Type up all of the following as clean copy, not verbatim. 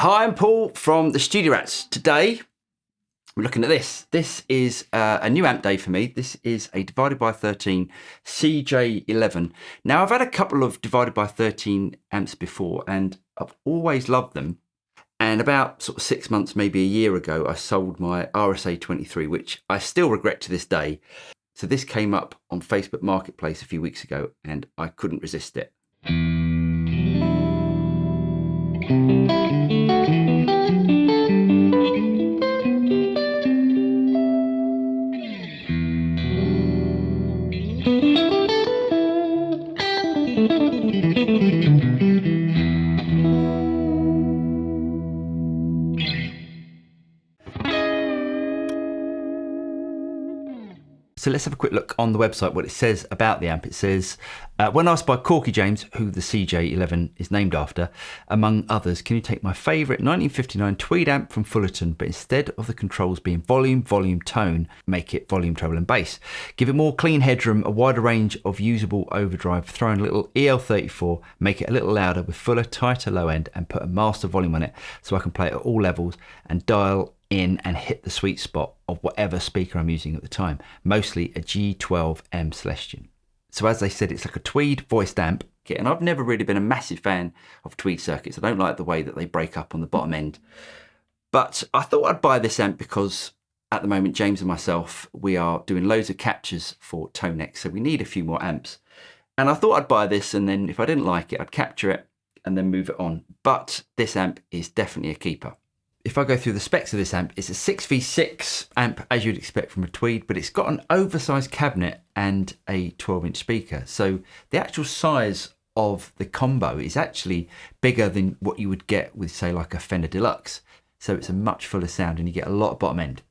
Hi, I'm Paul from the Studio Rats. Today, we're looking at this. This is a new amp day for me. This is a Divided by 13 CJ11. Now, I've had a couple of Divided by 13 amps before, and I've always loved them. And about sort of 6 months, maybe a year ago, I sold my RSA 23, which I still regret to this day. So this came up on Facebook Marketplace a few weeks ago, and I couldn't resist it. So let's have a quick look on the website what it says about the amp. It says, when asked by Corky James, who the CJ11 is named after, among others, can you take my favourite 1959 Tweed amp from Fullerton, but instead of the controls being volume, tone, make it volume, treble and bass. Give it more clean headroom, a wider range of usable overdrive, throw in a little EL34, make it a little louder with fuller, tighter low end, and put a master volume on it so I can play it at all levels and dial in and hit the sweet spot of whatever speaker I'm using at the time, mostly a G12M Celestion. So as they said, it's like a Tweed voiced amp kit, and I've never really been a massive fan of Tweed circuits. I don't like the way that they break up on the bottom end. But I thought I'd buy this amp because at the moment, James and myself, we are doing loads of captures for Tonex, so we need a few more amps. And I thought I'd buy this, and then if I didn't like it, I'd capture it and then move it on. But this amp is definitely a keeper. If I go through the specs of this amp, it's a 6v6 amp as you'd expect from a Tweed, but it's got an oversized cabinet and a 12-inch speaker. So the actual size of the combo is actually bigger than what you would get with, say, like a Fender Deluxe. So it's a much fuller sound and you get a lot of bottom end.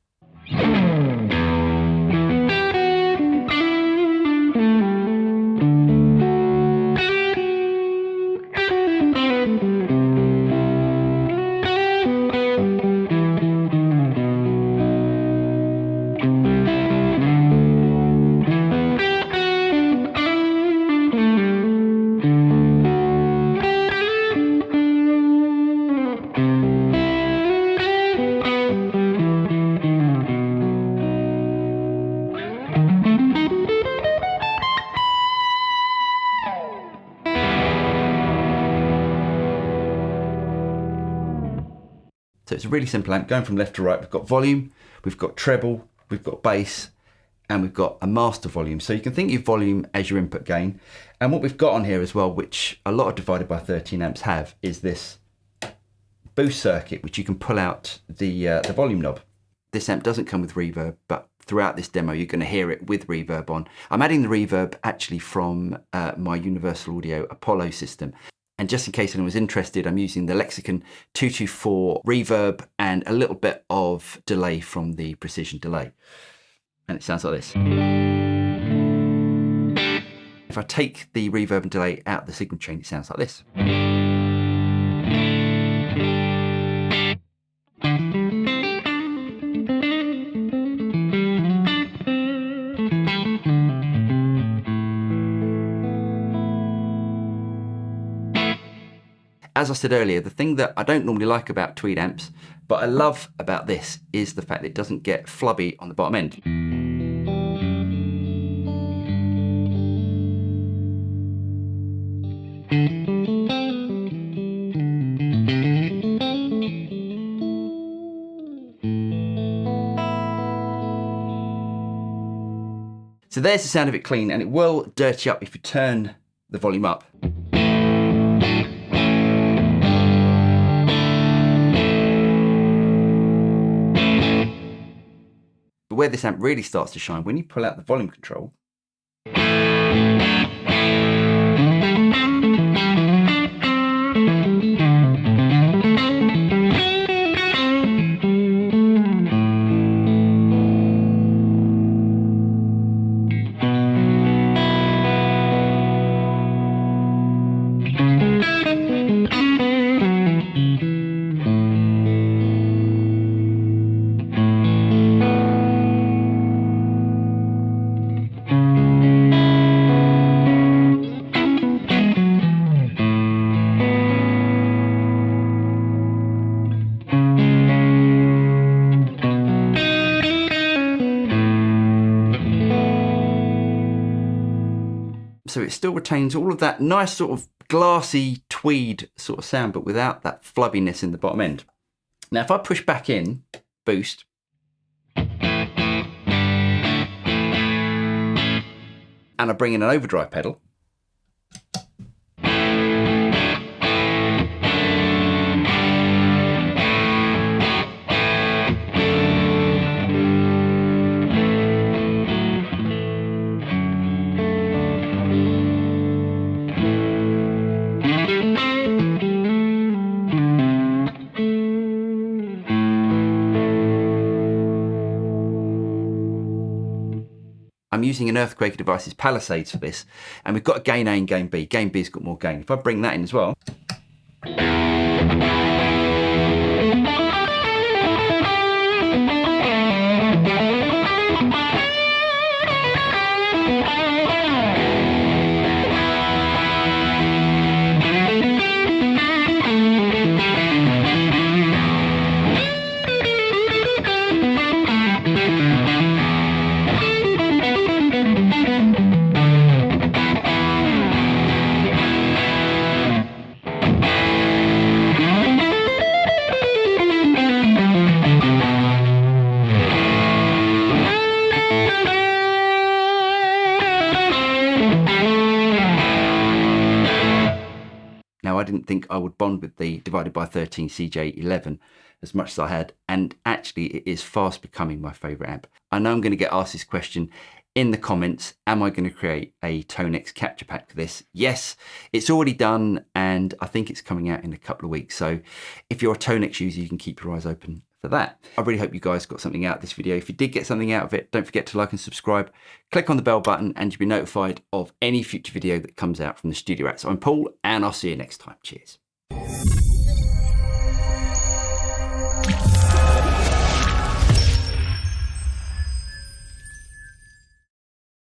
So it's a really simple amp, going from left to right. We've got volume, we've got treble, we've got bass, and we've got a master volume. So you can think of volume as your input gain. And what we've got on here as well, which a lot of Divided by 13 amps have, is this boost circuit, which you can pull out the volume knob. This amp doesn't come with reverb, but throughout this demo, you're going to hear it with reverb on. I'm adding the reverb actually from my Universal Audio Apollo system. And just in case anyone was interested, I'm using the Lexicon 224 reverb and a little bit of delay from the Precision delay. And it sounds like this. If I take the reverb and delay out of the signal chain, it sounds like this. As I said earlier, the thing that I don't normally like about Tweed amps, but I love about this, is the fact that it doesn't get flubby on the bottom end. So there's the sound of it clean, and it will dirty up if you turn the volume up. But where this amp really starts to shine, when you pull out the volume control, So it still retains all of that nice sort of glassy tweed sort of sound, but without that flubbiness in the bottom end. Now, if I push back in, boost, and I bring in an overdrive pedal, I'm using an Earthquaker Devices Palisades for this, and we've got a gain A and gain B. Gain B's got more gain. If I bring that in as well, now, I didn't think I would bond with the Divided by 13 CJ11 as much as I had, and actually it is fast becoming my favourite amp. I know I'm going to get asked this question in the comments, am I going to create a Tonex capture pack for this? Yes, it's already done, and I think it's coming out in a couple of weeks. So if you're a Tonex user, you can keep your eyes open for that. I really hope you guys got something out of this video. If you did get something out of it, don't forget to like and subscribe. Click on the bell button and you'll be notified of any future video that comes out from the Studio Rats. I'm Paul, and I'll see you next time. Cheers.